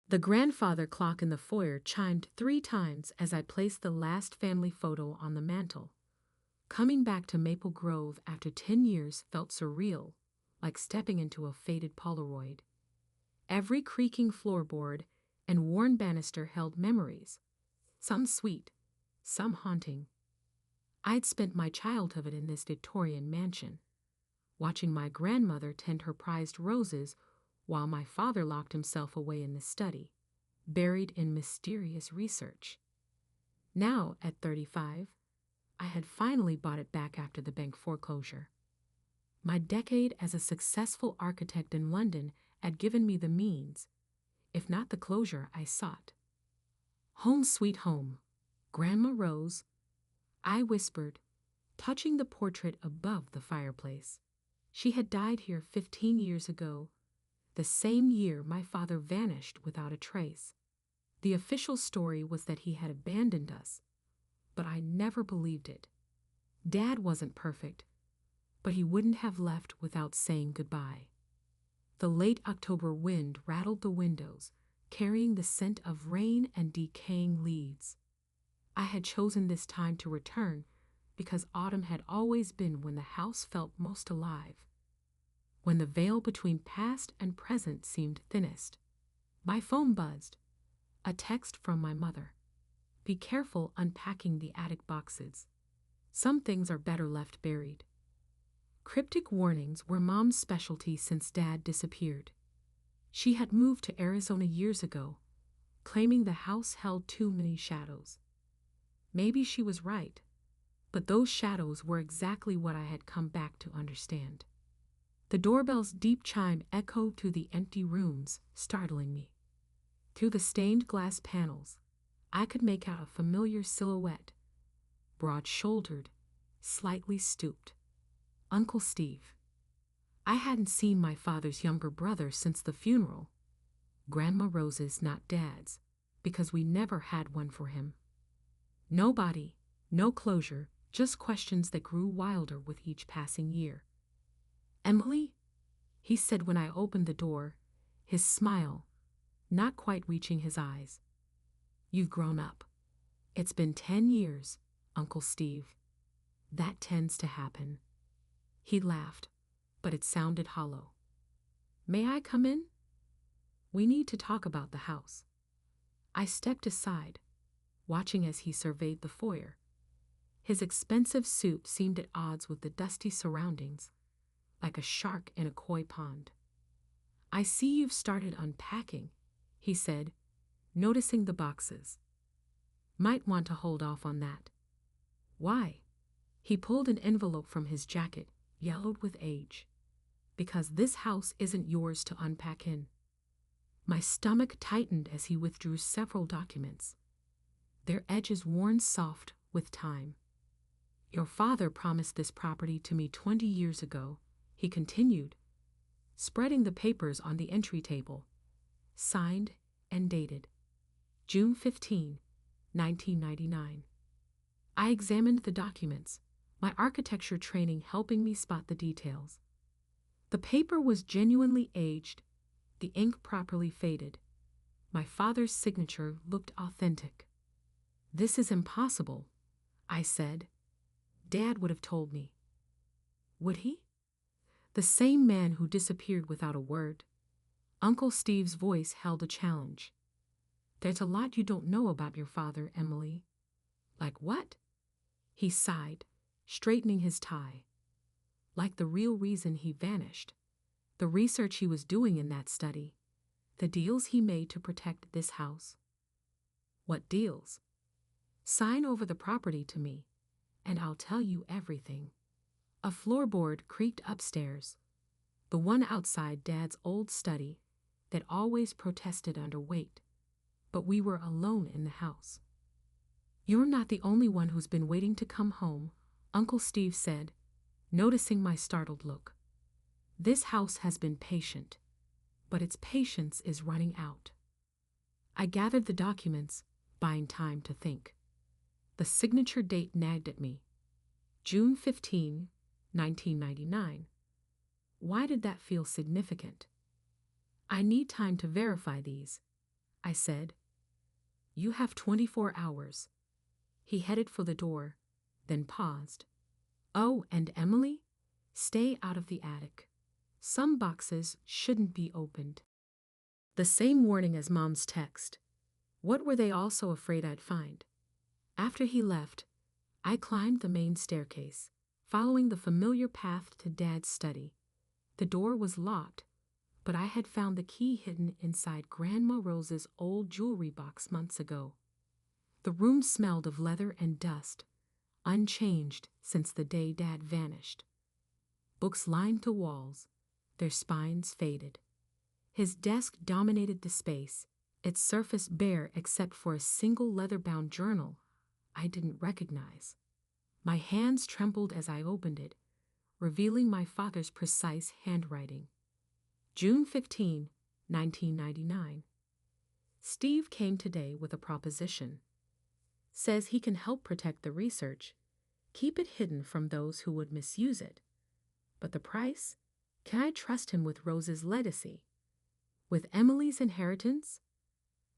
The grandfather clock in the foyer chimed 3 times as I placed the last family photo on the mantel. Coming back to Maple Grove after 10 years felt surreal, like stepping into a faded Polaroid. Every creaking floorboard and worn banister held memories, some sweet, some haunting. I'd spent my childhood in this Victorian mansion, watching my grandmother tend her prized roses while my father locked himself away in the study, buried in mysterious research. Now, at 35, I had finally bought it back after the bank foreclosure. My decade as a successful architect in London had given me the means, if not the closure I sought. Home sweet home, Grandma Rose, I whispered, touching the portrait above the fireplace. She had died here 15 years ago, the same year my father vanished without a trace. The official story was that he had abandoned us, but I never believed it. Dad wasn't perfect, but he wouldn't have left without saying goodbye. The late October wind rattled the windows, carrying the scent of rain and decaying leaves. I had chosen this time to return because autumn had always been when the house felt most alive, when the veil between past and present seemed thinnest. My phone buzzed. A text from my mother. Be careful unpacking the attic boxes. Some things are better left buried. Cryptic warnings were Mom's specialty since Dad disappeared. She had moved to Arizona years ago, claiming the house held too many shadows. Maybe she was right, but those shadows were exactly what I had come back to understand. The doorbell's deep chime echoed through the empty rooms, startling me. Through the stained glass panels, I could make out a familiar silhouette, broad-shouldered, slightly stooped. Uncle Steve. I hadn't seen my father's younger brother since the funeral. Grandma Rose's, not Dad's, because we never had one for him. No body, no closure, just questions that grew wilder with each passing year. Emily? He said when I opened the door, his smile not quite reaching his eyes. You've grown up. It's been 10 years, Uncle Steve. That tends to happen. He laughed, but it sounded hollow. May I come in? We need to talk about the house. I stepped aside, watching as he surveyed the foyer. His expensive suit seemed at odds with the dusty surroundings, like a shark in a koi pond. I see you've started unpacking, he said, noticing the boxes. Might want to hold off on that. Why? He pulled an envelope from his jacket, yellowed with age. Because this house isn't yours to unpack in. My stomach tightened as he withdrew several documents, their edges worn soft with time. Your father promised this property to me 20 years ago, he continued, spreading the papers on the entry table, signed and dated June 15, 1999. I examined the documents, my architecture training helping me spot the details. The paper was genuinely aged, the ink properly faded. My father's signature looked authentic. This is impossible, I said. Dad would have told me. Would he? The same man who disappeared without a word. Uncle Steve's voice held a challenge. There's a lot you don't know about your father, Emily. Like what? He sighed, straightening his tie. Like the real reason he vanished. The research he was doing in that study. The deals he made to protect this house. What deals? Sign over the property to me, and I'll tell you everything. A floorboard creaked upstairs, the one outside Dad's old study that always protested under weight, but we were alone in the house. You're not the only one who's been waiting to come home, Uncle Steve said, noticing my startled look. This house has been patient, but its patience is running out. I gathered the documents, buying time to think. The signature date nagged at me. June 15, 1999. Why did that feel significant? I need time to verify these. I said. You have 24 hours. He headed for the door, then paused. Oh, and Emily? Stay out of the attic. Some boxes shouldn't be opened. The same warning as Mom's text. What were they all so afraid I'd find? After he left, I climbed the main staircase, following the familiar path to Dad's study. The door was locked, but I had found the key hidden inside Grandma Rose's old jewelry box months ago. The room smelled of leather and dust, unchanged since the day Dad vanished. Books lined the walls, their spines faded. His desk dominated the space, its surface bare except for a single leather-bound journal I didn't recognize. My hands trembled as I opened it, revealing my father's precise handwriting. June 15, 1999. Steve came today with a proposition. Says he can help protect the research, keep it hidden from those who would misuse it. But the price? Can I trust him with Rose's legacy? With Emily's inheritance?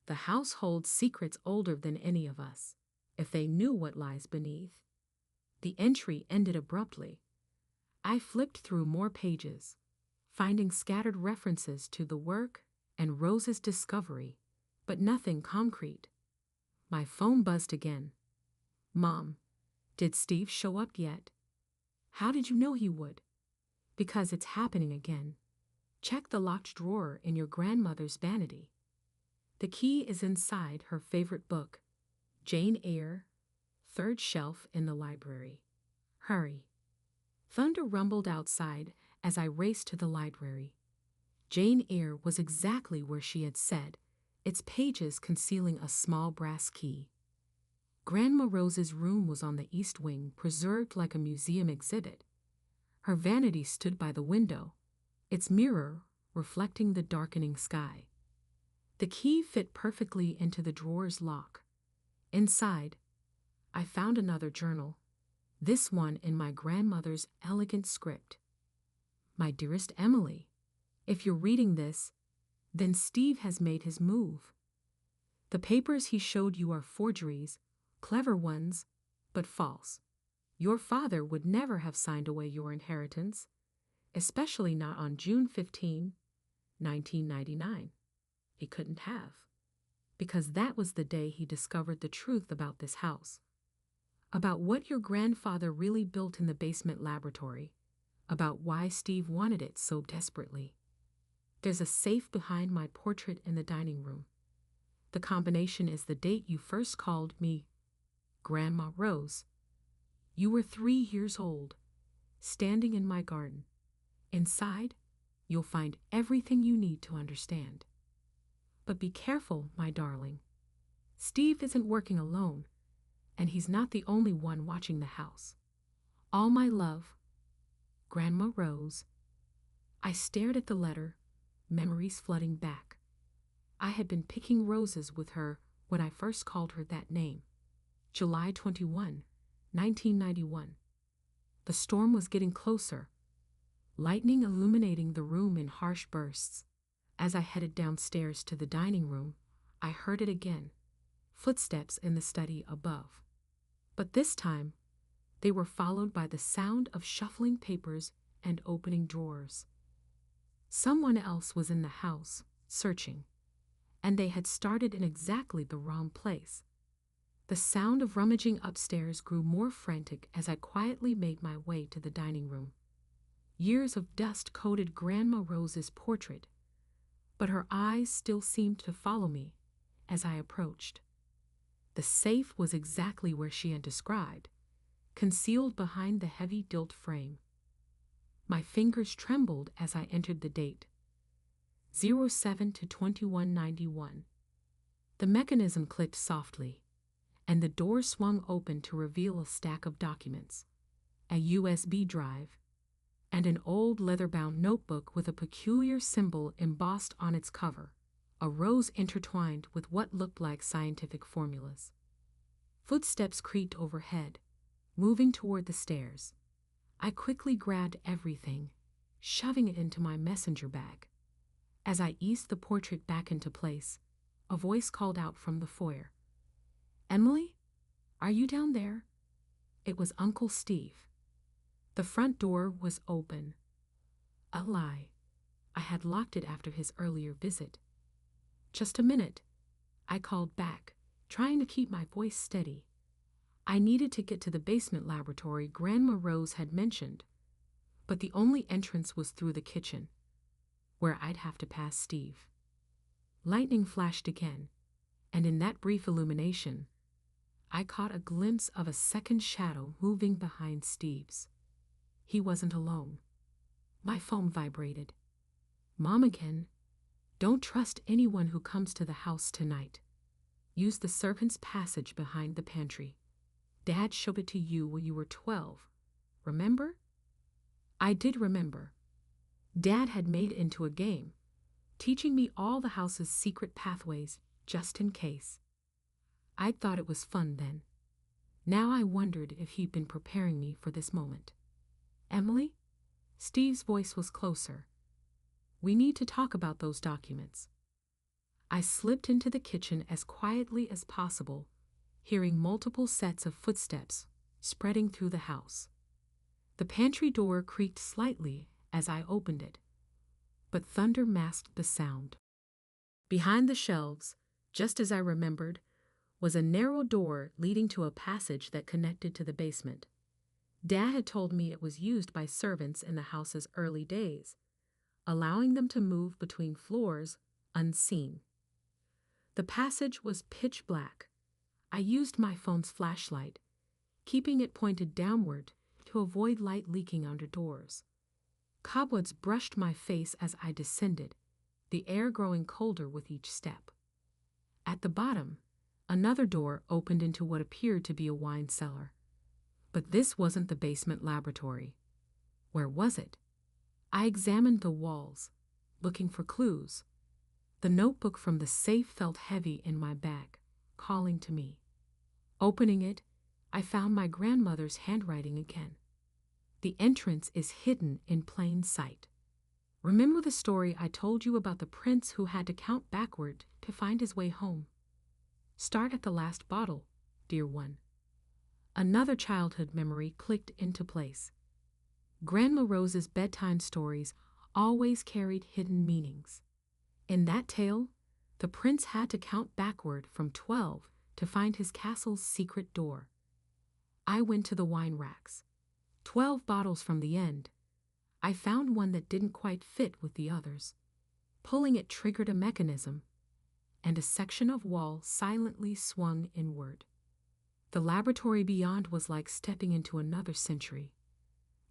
The house holds secrets older than any of us, if they knew what lies beneath. The entry ended abruptly. I flipped through more pages, finding scattered references to the work and Rose's discovery, but nothing concrete. My phone buzzed again. Mom, did Steve show up yet? How did you know he would? Because it's happening again. Check the locked drawer in your grandmother's vanity. The key is inside her favorite book, Jane Eyre, third shelf in the library. Hurry. Thunder rumbled outside as I raced to the library. Jane Eyre was exactly where she had said, its pages concealing a small brass key. Grandma Rose's room was on the east wing, preserved like a museum exhibit. Her vanity stood by the window, its mirror reflecting the darkening sky. The key fit perfectly into the drawer's lock. Inside, I found another journal, this one in my grandmother's elegant script. My dearest Emily, if you're reading this, then Steve has made his move. The papers he showed you are forgeries, clever ones, but false. Your father would never have signed away your inheritance, especially not on June 15, 1999. He couldn't have, because that was the day he discovered the truth about this house, about what your grandfather really built in the basement laboratory, about why Steve wanted it so desperately. There's a safe behind my portrait in the dining room. The combination is the date you first called me Grandma Rose. You were 3 years old, standing in my garden. Inside, you'll find everything you need to understand. But be careful, my darling. Steve isn't working alone, and he's not the only one watching the house. All my love, Grandma Rose. I stared at the letter, memories flooding back. I had been picking roses with her when I first called her that name. July 21, 1991. The storm was getting closer, lightning illuminating the room in harsh bursts. As I headed downstairs to the dining room, I heard it again, footsteps in the study above. But this time, they were followed by the sound of shuffling papers and opening drawers. Someone else was in the house, searching, and they had started in exactly the wrong place. The sound of rummaging upstairs grew more frantic as I quietly made my way to the dining room. Years of dust coated Grandma Rose's portrait, but her eyes still seemed to follow me as I approached. The safe was exactly where she had described, concealed behind the heavy gilt frame. My fingers trembled as I entered the date, 07 to 2191. The mechanism clicked softly, and the door swung open to reveal a stack of documents, a USB drive, and an old leather-bound notebook with a peculiar symbol embossed on its cover, a rose intertwined with what looked like scientific formulas. Footsteps creaked overhead, moving toward the stairs. I quickly grabbed everything, shoving it into my messenger bag. As I eased the portrait back into place, A voice called out from the foyer. "Emily? Are you down there?" It was Uncle Steve. The front door was open. A lie. I had locked it after his earlier visit. "Just a minute," I called back, trying to keep my voice steady. I needed to get to the basement laboratory Grandma Rose had mentioned, but the only entrance was through the kitchen, where I'd have to pass Steve. Lightning flashed again, and in that brief illumination, I caught a glimpse of a second shadow moving behind Steve's. He wasn't alone. My phone vibrated. "Mom again. Don't trust anyone who comes to the house tonight. Use the servants' passage behind the pantry. Dad showed it to you when you were 12. Remember?" I did remember. Dad had made it into a game, teaching me all the house's secret pathways just in case. I'd thought it was fun then. Now I wondered if he'd been preparing me for this moment. "Emily?" Steve's voice was closer. "We need to talk about those documents." I slipped into the kitchen as quietly as possible, hearing multiple sets of footsteps spreading through the house. The pantry door creaked slightly as I opened it, but thunder masked the sound. Behind the shelves, just as I remembered, was a narrow door leading to a passage that connected to the basement. Dad had told me it was used by servants in the house's early days, allowing them to move between floors unseen. The passage was pitch black. I used my phone's flashlight, keeping it pointed downward to avoid light leaking under doors. Cobwebs brushed my face as I descended, the air growing colder with each step. At the bottom, another door opened into what appeared to be a wine cellar. But this wasn't the basement laboratory. Where was it? I examined the walls, looking for clues. The notebook from the safe felt heavy in my bag, calling to me. Opening it, I found my grandmother's handwriting again. "The entrance is hidden in plain sight." Remember the story I told you about the prince who had to count backward to find his way home? Start at the last bottle, dear one. Another childhood memory clicked into place. Grandma Rose's bedtime stories always carried hidden meanings. In that tale, the prince had to count backward from 12 to find his castle's secret door. I went to the wine racks. 12 bottles from the end. I found one that didn't quite fit with the others. Pulling it triggered a mechanism, and a section of wall silently swung inward. The laboratory beyond was like stepping into another century.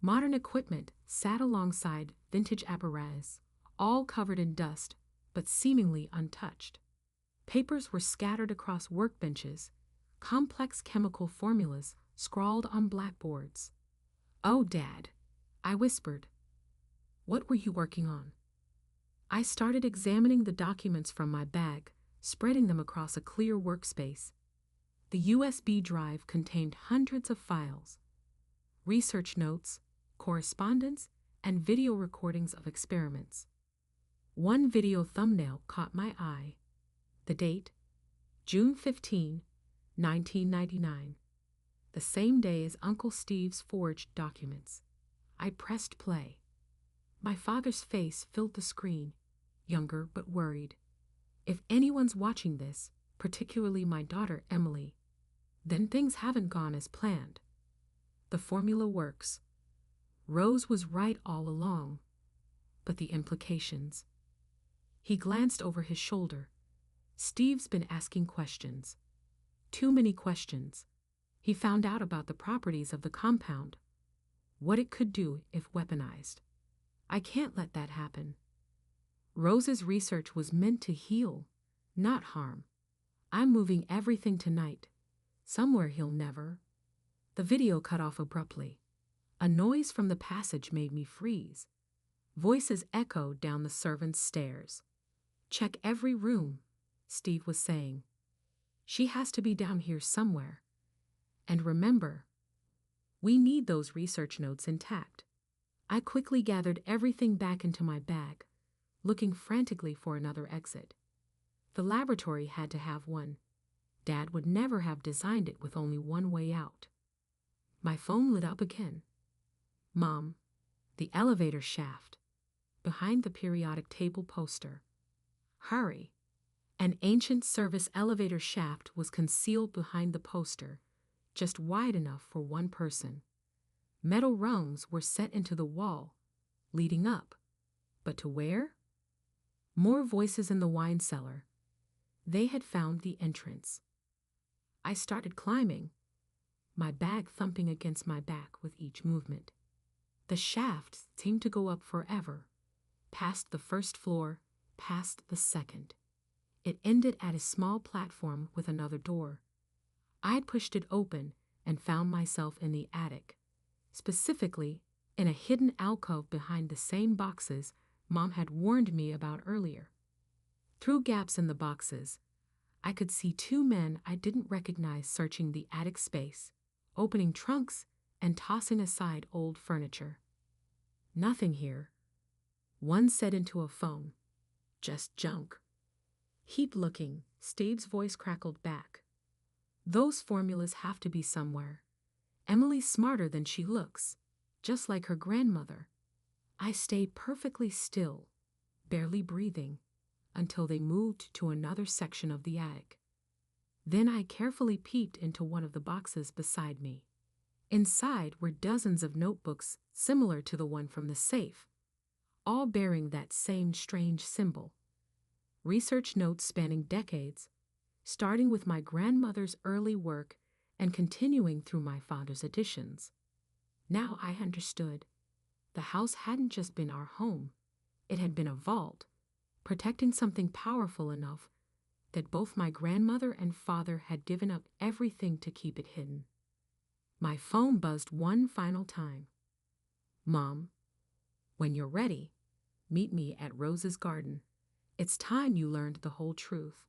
Modern equipment sat alongside vintage apparatus, all covered in dust, but seemingly untouched. Papers were scattered across workbenches, complex chemical formulas scrawled on blackboards. "Oh, Dad," I whispered. "What were you working on?" I started examining the documents from my bag, spreading them across a clear workspace. The USB drive contained hundreds of files, research notes, correspondence, and video recordings of experiments. One video thumbnail caught my eye. The date, June 15, 1999, the same day as Uncle Steve's forged documents. I pressed play. My father's face filled the screen, younger but worried. If anyone's watching this, particularly my daughter Emily, then things haven't gone as planned. The formula works. Rose was right all along. But the implications. He glanced over his shoulder. Steve's been asking questions. Too many questions. He found out about the properties of the compound, what it could do if weaponized. I can't let that happen. Rose's research was meant to heal, not harm. I'm moving everything tonight. Somewhere he'll never. The video cut off abruptly. A noise from the passage made me freeze. Voices echoed down the servants' stairs. "Check every room," Steve was saying. "She has to be down here somewhere. And remember, we need those research notes intact." I quickly gathered everything back into my bag, looking frantically for another exit. The laboratory had to have one. Dad would never have designed it with only one way out. My phone lit up again. Mom, the elevator shaft. Behind the periodic table poster. Hurry. An ancient service elevator shaft was concealed behind the poster, just wide enough for one person. Metal rungs were set into the wall, leading up. But to where? More voices in the wine cellar. They had found the entrance. I started climbing, my bag thumping against my back with each movement. The shaft seemed to go up forever, past the first floor, past the second. It ended at a small platform with another door. I'd pushed it open and found myself in the attic, specifically in a hidden alcove behind the same boxes Mom had warned me about earlier. Through gaps in the boxes, I could see two men I didn't recognize searching the attic space, opening trunks and tossing aside old furniture. Nothing here. One said into a phone, "Just junk." Keep looking, Steve's voice crackled back. Those formulas have to be somewhere. Emily's smarter than she looks, just like her grandmother. I stayed perfectly still, barely breathing, until they moved to another section of the attic. Then I carefully peeped into one of the boxes beside me. Inside were dozens of notebooks similar to the one from the safe, all bearing that same strange symbol. Research notes spanning decades, starting with my grandmother's early work and continuing through my father's additions. Now I understood. The house hadn't just been our home. It had been a vault, protecting something powerful enough that both my grandmother and father had given up everything to keep it hidden. My phone buzzed one final time. "Mom, when you're ready, meet me at Rose's garden. It's time you learned the whole truth."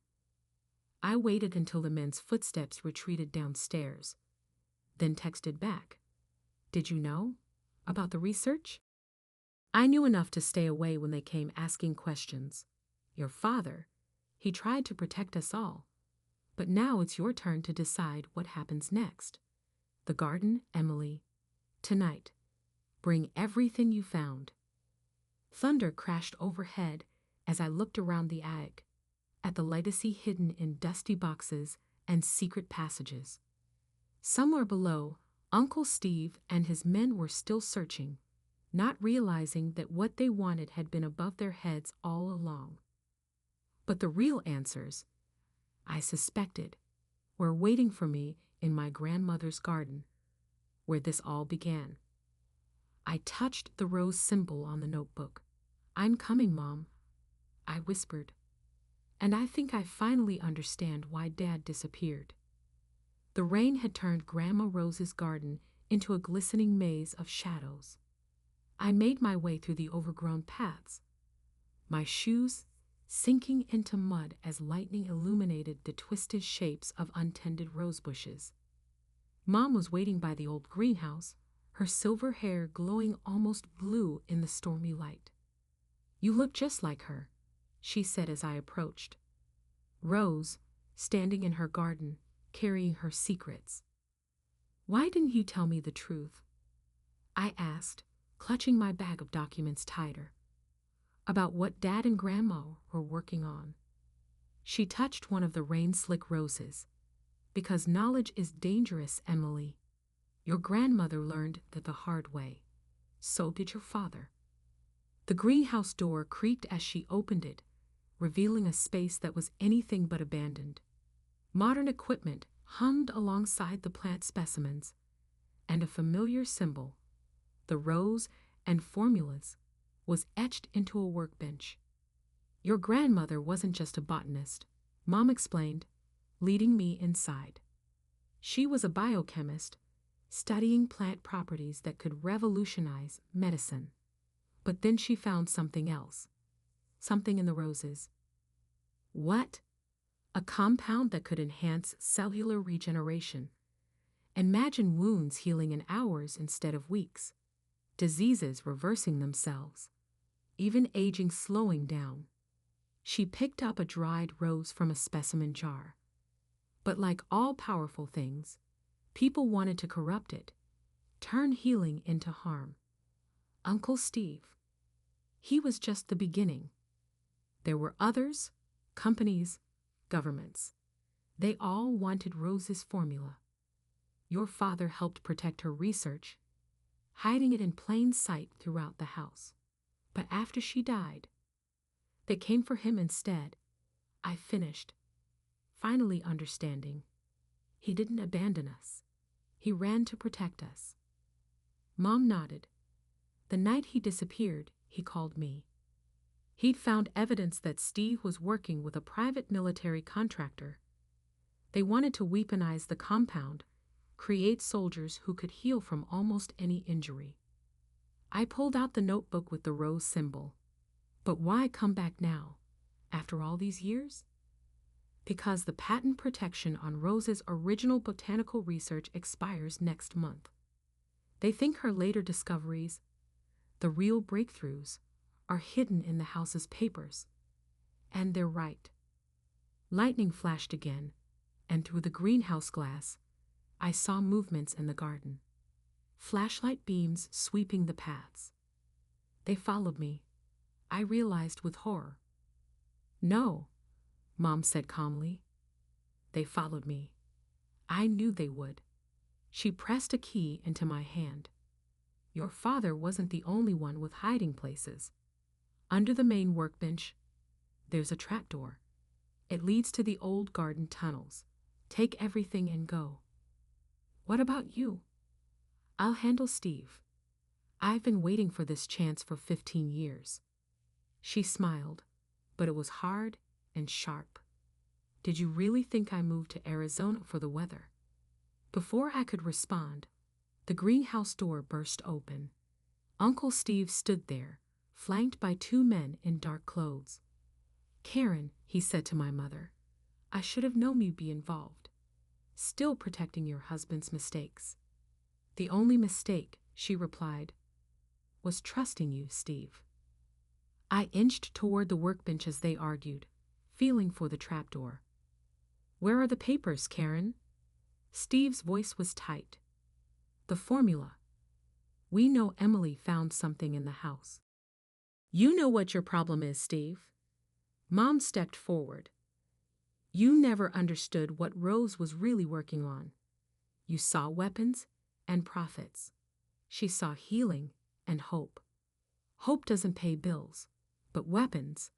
I waited until the men's footsteps retreated downstairs, then texted back, "Did you know about the research?" I knew enough to stay away when they came asking questions. "Your father, he tried to protect us all. But now it's your turn to decide what happens next. The garden, Emily. Tonight, bring everything you found." Thunder crashed overhead as I looked around the attic, at the legacy hidden in dusty boxes and secret passages. Somewhere below, Uncle Steve and his men were still searching, not realizing that what they wanted had been above their heads all along. But the real answers, I suspected, were waiting for me in my grandmother's garden, where this all began. I touched the rose symbol on the notebook. "I'm coming, Mom," I whispered. And I think I finally understand why Dad disappeared. The rain had turned Grandma Rose's garden into a glistening maze of shadows. I made my way through the overgrown paths, my shoes sinking into mud as lightning illuminated the twisted shapes of untended rose bushes. Mom was waiting by the old greenhouse, her silver hair glowing almost blue in the stormy light. "You look just like her," she said as I approached. Rose, standing in her garden, carrying her secrets. "Why didn't you tell me the truth?" I asked, clutching my bag of documents tighter. "About what Dad and Grandma were working on." She touched one of the rain-slick roses. "Because knowledge is dangerous, Emily. Your grandmother learned that the hard way. So did your father." The greenhouse door creaked as she opened it, revealing a space that was anything but abandoned. Modern equipment hummed alongside the plant specimens, and a familiar symbol, the rose and formulas, was etched into a workbench. "Your grandmother wasn't just a botanist," Mom explained, leading me inside. "She was a biochemist, studying plant properties that could revolutionize medicine. But then she found something else, something in the roses." "What?" "A compound that could enhance cellular regeneration. Imagine wounds healing in hours instead of weeks, diseases reversing themselves, even aging slowing down." She picked up a dried rose from a specimen jar. But like all powerful things, people wanted to corrupt it, turn healing into harm. Uncle Steve. He was just the beginning. There were others, companies, governments. They all wanted Rose's formula. Your father helped protect her research, hiding it in plain sight throughout the house. But after she died, they came for him instead. I finished, finally understanding. He didn't abandon us. He ran to protect us. Mom nodded. The night he disappeared, he called me. He'd found evidence that Steve was working with a private military contractor. They wanted to weaponize the compound, create soldiers who could heal from almost any injury. I pulled out the notebook with the rose symbol. But why come back now, after all these years? Because the patent protection on Rose's original botanical research expires next month. They think her later discoveries, the real breakthroughs, are hidden in the house's papers. And they're right. Lightning flashed again, and through the greenhouse glass, I saw movements in the garden. Flashlight beams sweeping the paths. They followed me, I realized with horror. No, Mom said calmly. They followed me. I knew they would. She pressed a key into my hand. Your father wasn't the only one with hiding places. Under the main workbench, there's a trapdoor. It leads to the old garden tunnels. Take everything and go. What about you? I'll handle Steve. I've been waiting for this chance for 15 years. She smiled, but it was hard and sharp. Did you really think I moved to Arizona for the weather? Before I could respond, the greenhouse door burst open. Uncle Steve stood there, flanked by two men in dark clothes. Karen, he said to my mother, I should have known you'd be involved. Still protecting your husband's mistakes. The only mistake, she replied, was trusting you, Steve. I inched toward the workbench as they argued, feeling for the trapdoor. Where are the papers, Karen? Steve's voice was tight. The formula. We know Emily found something in the house. You know what your problem is, Steve. Mom stepped forward. You never understood what Rose was really working on. You saw weapons and profits. She saw healing and hope. Hope doesn't pay bills, but weapons,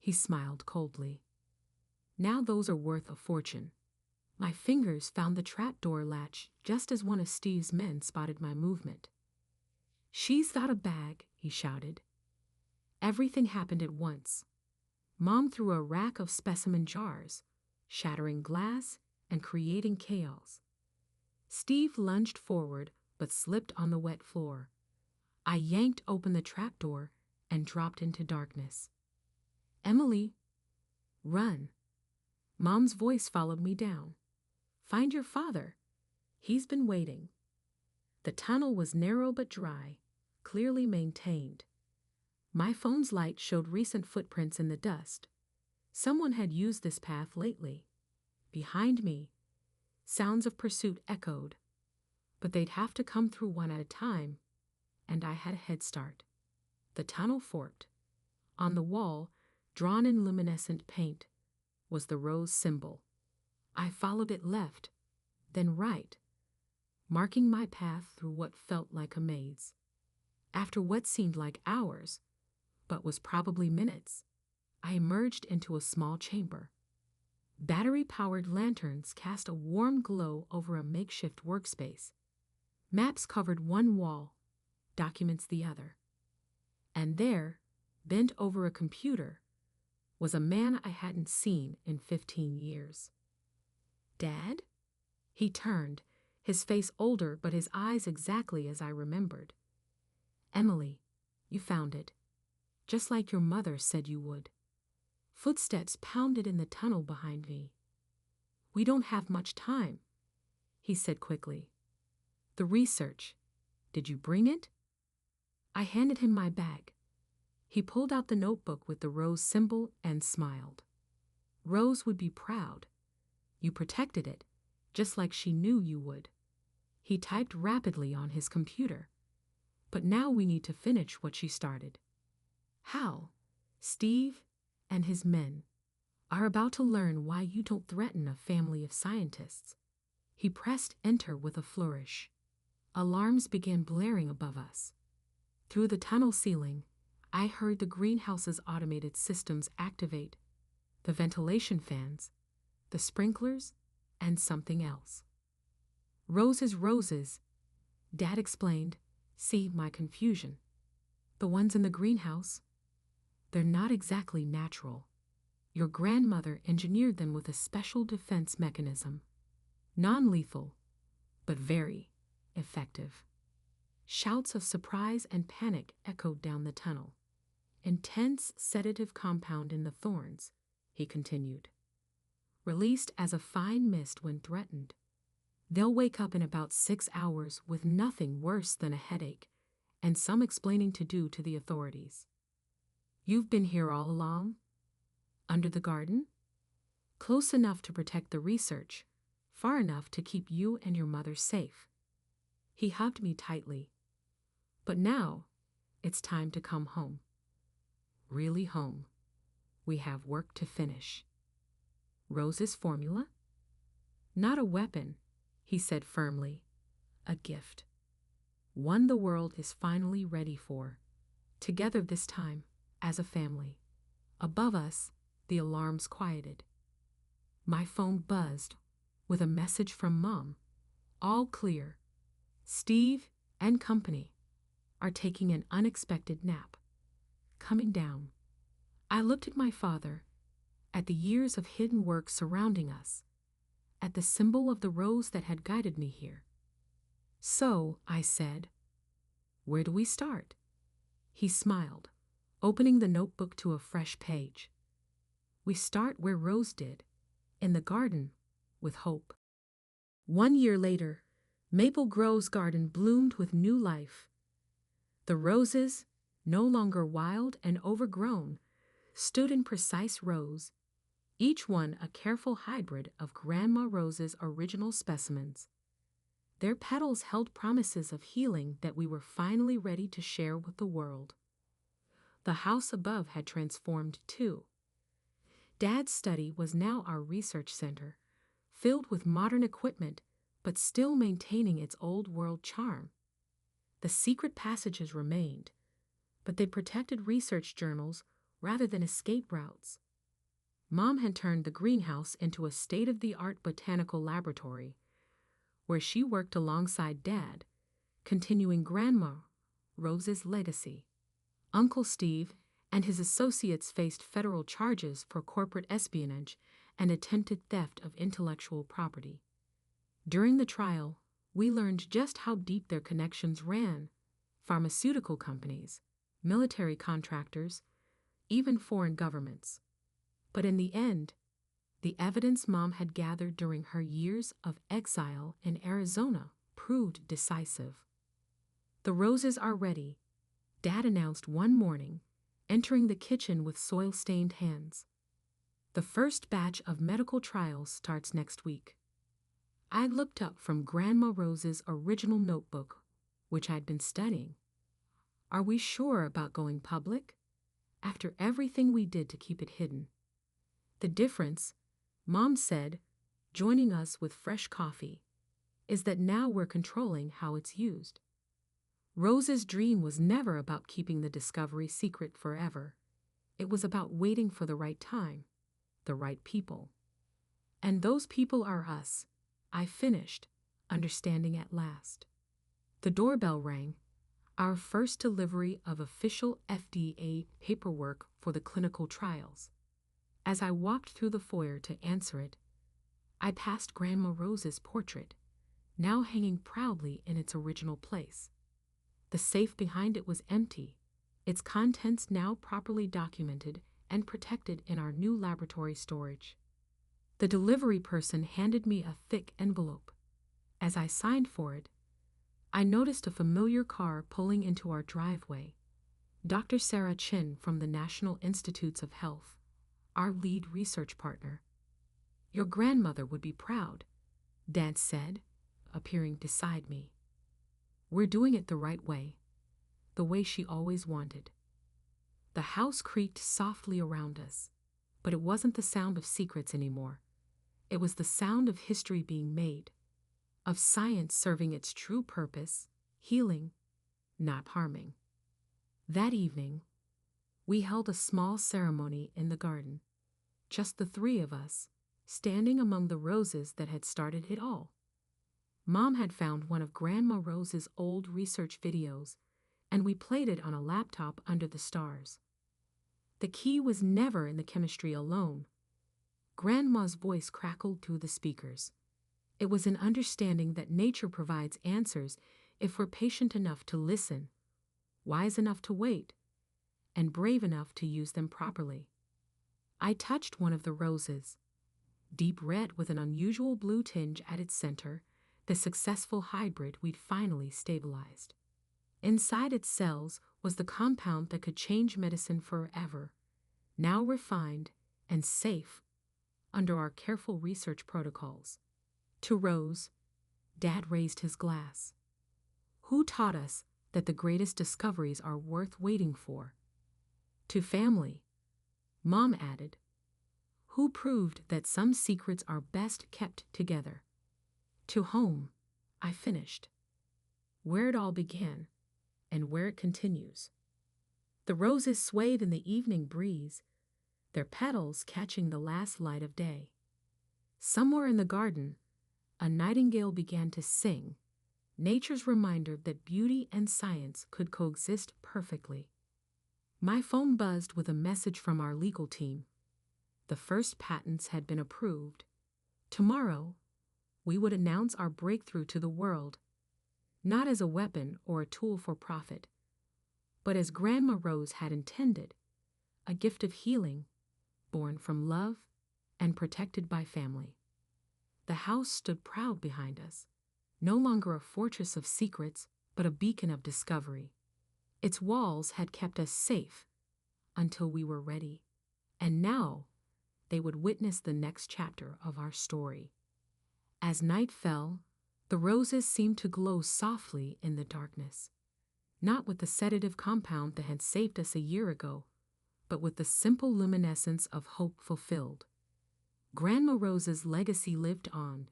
he smiled coldly. Now those are worth a fortune. My fingers found the trapdoor latch just as one of Steve's men spotted my movement. She's got a bag, he shouted. Everything happened at once. Mom threw a rack of specimen jars, shattering glass and creating chaos. Steve lunged forward but slipped on the wet floor. I yanked open the trapdoor and dropped into darkness. Emily, run. Mom's voice followed me down. Find your father. He's been waiting. The tunnel was narrow but dry, clearly maintained. My phone's light showed recent footprints in the dust. Someone had used this path lately. Behind me, sounds of pursuit echoed, but they'd have to come through one at a time, and I had a head start. The tunnel forked. On the wall, drawn in luminescent paint, was the rose symbol. I followed it left, then right, marking my path through what felt like a maze. After what seemed like hours, but was probably minutes, I emerged into a small chamber. Battery-powered lanterns cast a warm glow over a makeshift workspace. Maps covered one wall, documents the other. And there, bent over a computer, was a man I hadn't seen in 15 years. Dad? He turned, his face older but his eyes exactly as I remembered. Emily, you found it, just like your mother said you would. Footsteps pounded in the tunnel behind me. We don't have much time, he said quickly. The research. Did you bring it? I handed him my bag. He pulled out the notebook with the rose symbol and smiled. Rose would be proud. You protected it, just like she knew you would. He typed rapidly on his computer. But now we need to finish what she started. How? Steve and his men are about to learn why you don't threaten a family of scientists. He pressed enter with a flourish. Alarms began blaring above us. Through the tunnel ceiling, I heard the greenhouse's automated systems activate, the ventilation fans, the sprinklers, and something else. Roses, Dad explained. See my confusion. The ones in the greenhouse, they're not exactly natural. Your grandmother engineered them with a special defense mechanism. Non-lethal, but very effective. Shouts of surprise and panic echoed down the tunnel. Intense sedative compound in the thorns, he continued. Released as a fine mist when threatened. They'll wake up in about 6 hours with nothing worse than a headache and some explaining to do to the authorities. You've been here all along? Under the garden? Close enough to protect the research, far enough to keep you and your mother safe. He hugged me tightly. But now, it's time to come home. Really home. We have work to finish. Rose's formula? Not a weapon, he said firmly. A gift. One the world is finally ready for. Together this time, as a family. Above us, the alarms quieted. My phone buzzed with a message from Mom. All clear. Steve and company are taking an unexpected nap. Coming down. I looked at my father, at the years of hidden work surrounding us, at the symbol of the rose that had guided me here. So, I said, where do we start? He smiled, opening the notebook to a fresh page. We start where Rose did, in the garden, with hope. 1 year later, Maple Grove's garden bloomed with new life. The roses, no longer wild and overgrown, stood in precise rows, each one a careful hybrid of Grandma Rose's original specimens. Their petals held promises of healing that we were finally ready to share with the world. The house above had transformed too. Dad's study was now our research center, filled with modern equipment, but still maintaining its old-world charm. The secret passages remained, but they protected research journals rather than escape routes. Mom had turned the greenhouse into a state-of-the-art botanical laboratory, where she worked alongside Dad, continuing Grandma Rose's legacy. Uncle Steve and his associates faced federal charges for corporate espionage and attempted theft of intellectual property. During the trial, we learned just how deep their connections ran: pharmaceutical companies, military contractors, even foreign governments. But in the end, the evidence Mom had gathered during her years of exile in Arizona proved decisive. The roses are ready, Dad announced one morning, entering the kitchen with soil-stained hands. The first batch of medical trials starts next week. I looked up from Grandma Rose's original notebook, which I'd been studying. Are we sure about going public? After everything we did to keep it hidden. The difference, Mom said, joining us with fresh coffee, is that now we're controlling how it's used. Rose's dream was never about keeping the discovery secret forever. It was about waiting for the right time, the right people. And those people are us, I finished, understanding at last. The doorbell rang, our first delivery of official FDA paperwork for the clinical trials. As I walked through the foyer to answer it, I passed Grandma Rose's portrait, now hanging proudly in its original place. The safe behind it was empty, its contents now properly documented and protected in our new laboratory storage. The delivery person handed me a thick envelope. As I signed for it, I noticed a familiar car pulling into our driveway. Dr. Sarah Chin from the National Institutes of Health, our lead research partner. Your grandmother would be proud, Dad said, appearing beside me. We're doing it the right way, the way she always wanted. The house creaked softly around us, but it wasn't the sound of secrets anymore. It was the sound of history being made, of science serving its true purpose, healing, not harming. That evening, we held a small ceremony in the garden, just the three of us, standing among the roses that had started it all. Mom had found one of Grandma Rose's old research videos, and we played it on a laptop under the stars. The key was never in the chemistry alone. Grandma's voice crackled through the speakers. It was an understanding that nature provides answers if we're patient enough to listen, wise enough to wait, and brave enough to use them properly. I touched one of the roses, deep red with an unusual blue tinge at its center, the successful hybrid we'd finally stabilized. Inside its cells was the compound that could change medicine forever, now refined and safe under our careful research protocols. To Rose, Dad raised his glass. Who taught us that the greatest discoveries are worth waiting for? To family, Mom added. Who proved that some secrets are best kept together? To home, I finished. Where it all began, and where it continues. The roses swayed in the evening breeze, their petals catching the last light of day. Somewhere in the garden, a nightingale began to sing, nature's reminder that beauty and science could coexist perfectly. My phone buzzed with a message from our legal team. The first patents had been approved. Tomorrow, we would announce our breakthrough to the world, not as a weapon or a tool for profit, but as Grandma Rose had intended, a gift of healing, born from love and protected by family. The house stood proud behind us, no longer a fortress of secrets, but a beacon of discovery. Its walls had kept us safe until we were ready, and now they would witness the next chapter of our story. As night fell, the roses seemed to glow softly in the darkness, not with the sedative compound that had saved us a year ago, but with the simple luminescence of hope fulfilled. Grandma Rose's legacy lived on,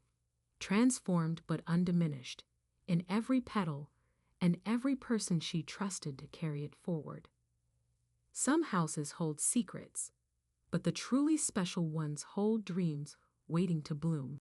transformed but undiminished, in every petal and every person she trusted to carry it forward. Some houses hold secrets, but the truly special ones hold dreams waiting to bloom.